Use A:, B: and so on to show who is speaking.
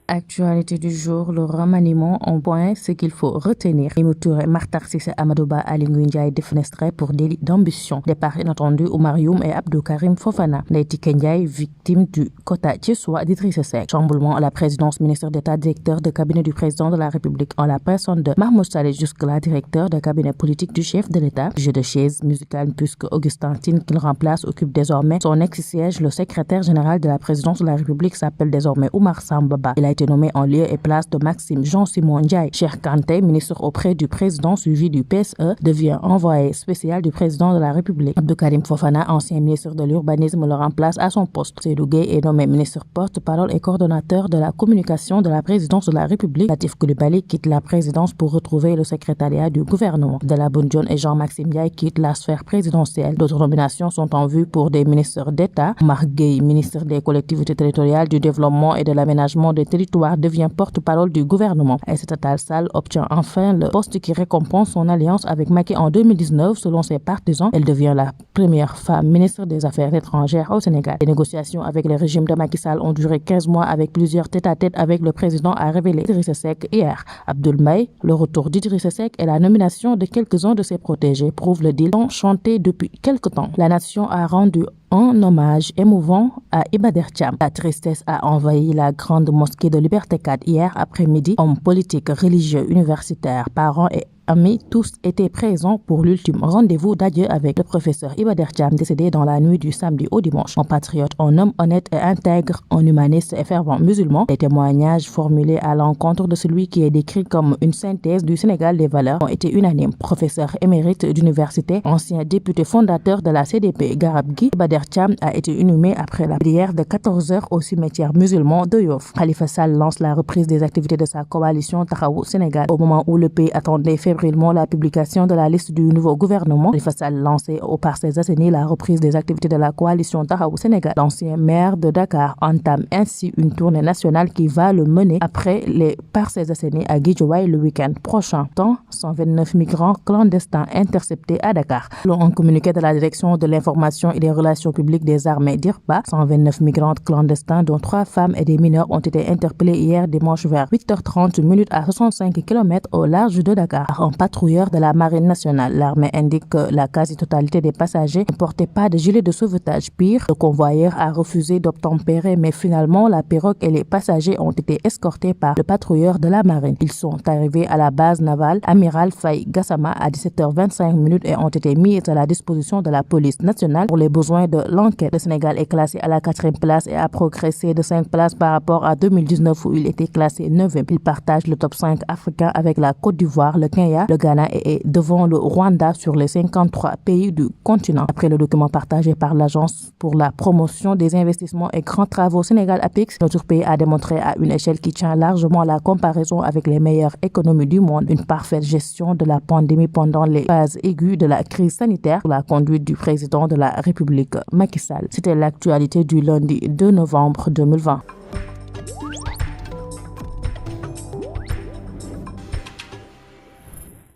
A: Actualité du jour, le remaniement en point, ce qu'il faut retenir. Mimi Touré, Makhtar Cissé, Amadou Ba, Aly Ngouille Ndiaye défenestrés pour délit d'ambition. Départ inattendu Oumar Youm et Abdou Karim Fofana. Ndeye Tické Ndiaye, victime du quota Thiessois d'Idrissa Seck. Chamboulement à la présidence, ministre d'État, directeur de cabinet du président de la République en la personne de Mahmoud Saleh, jusque-là directeur de cabinet politique du chef de l'État. Jeu de chaise musicale puisque Augustin Tine, qu'il remplace, occupe désormais son ex-siège. Le secrétaire général de la présidence de la République s'appelle désormais Oumar Sambaba. Il a été nommé en lieu et place de Maxime Jean-Simon Ndiaye. Cheikh Kanté, ministre auprès du président suivi du PSE, devient envoyé spécial du président de la République. Abdou Karim Fofana, ancien ministre de l'Urbanisme, le remplace à son poste. Seydou Gueye est nommé ministre porte-parole et coordonnateur de la communication de la présidence de la République. Latif Coulibaly quitte la présidence pour retrouver le secrétariat du gouvernement. Della Boun-Dionne et Jean-Maxime Ndiaye quittent la sphère présidentielle. D'autres nominations sont en vue pour des ministres d'État. Oumar Gueye, ministre des collectivités territoriales, du développement et de l'aménagement des territoires, devient porte-parole du gouvernement. Aïssata Tall Sall obtient enfin le poste qui récompense son alliance avec Macky en 2019. Selon ses partisans, elle devient la première femme ministre des Affaires étrangères au Sénégal. Les négociations avec le régime de Macky Sall ont duré 15 mois avec plusieurs tête-à-tête avec le président, a révélé Idrissa Seck hier. Abdoul Mbaye, le retour d'Idrissa Seck et la nomination de quelques-uns de ses protégés prouvent le deal chanté depuis quelque temps. La nation a rendu un hommage émouvant à Iba Der Thiam. La tristesse a envahi la grande mosquée de Liberté 4 hier après-midi. Hommes politiques, religieux, universitaires, parents et amis, tous étaient présents pour l'ultime rendez-vous d'adieu avec le professeur Iba Der Thiam, décédé dans la nuit du samedi au dimanche. Un patriote, un homme honnête et intègre, un humaniste et fervent musulman. Les témoignages formulés à l'encontre de celui qui est décrit comme une synthèse du Sénégal des valeurs ont été unanimes. Professeur émérite d'université, ancien député fondateur de la CDP Garab Gui, Iba Der Thiam a été inhumé après la prière de 14h au cimetière musulman de Yoff. Khalifa Sall lance la reprise des activités de sa coalition Taxawu Sénégal. Au moment où le pays attendait fébrilement la publication de la liste du nouveau gouvernement, Khalifa Sall lançait aux Parcelles Assainies la reprise des activités de la coalition Taxawu Sénégal. L'ancien maire de Dakar entame ainsi une tournée nationale qui va le mener après les Parcelles Assainies à Guédiawaye le week-end prochain. Tant 129 migrants clandestins interceptés à Dakar. Selon un communiqué de la direction de l'information et des relations publiques des armées d'IRPA, 129 migrants clandestins dont 3 femmes et des mineurs ont été interpellés hier dimanche vers 8h30 à 65 km au large de Dakar. Un patrouilleur de la Marine nationale. L'armée indique que la quasi-totalité des passagers ne portaient pas de gilet de sauvetage. Pire, le convoyeur a refusé d'obtempérer, mais finalement la pirogue et les passagers ont été escortés par le patrouilleur de la Marine. Ils sont arrivés à la base navale Amiral Faye Gassama à 17h25 et ont été mis à la disposition de la police nationale pour les besoins de l'enquête. Le Sénégal est classé à la 4e place et a progressé de 5 places par rapport à 2019 où il était classé 9e. Il partage le top 5 africain avec la Côte d'Ivoire, le Kenya, le Ghana est devant le Rwanda sur les 53 pays du continent. Après le document partagé par l'Agence pour la promotion des investissements et grands travaux Sénégal APIX, notre pays a démontré à une échelle qui tient largement la comparaison avec les meilleures économies du monde une parfaite gestion de la pandémie pendant les phases aiguës de la crise sanitaire sous la conduite du président de la République Macky Sall. C'était l'actualité du lundi 2 novembre 2020.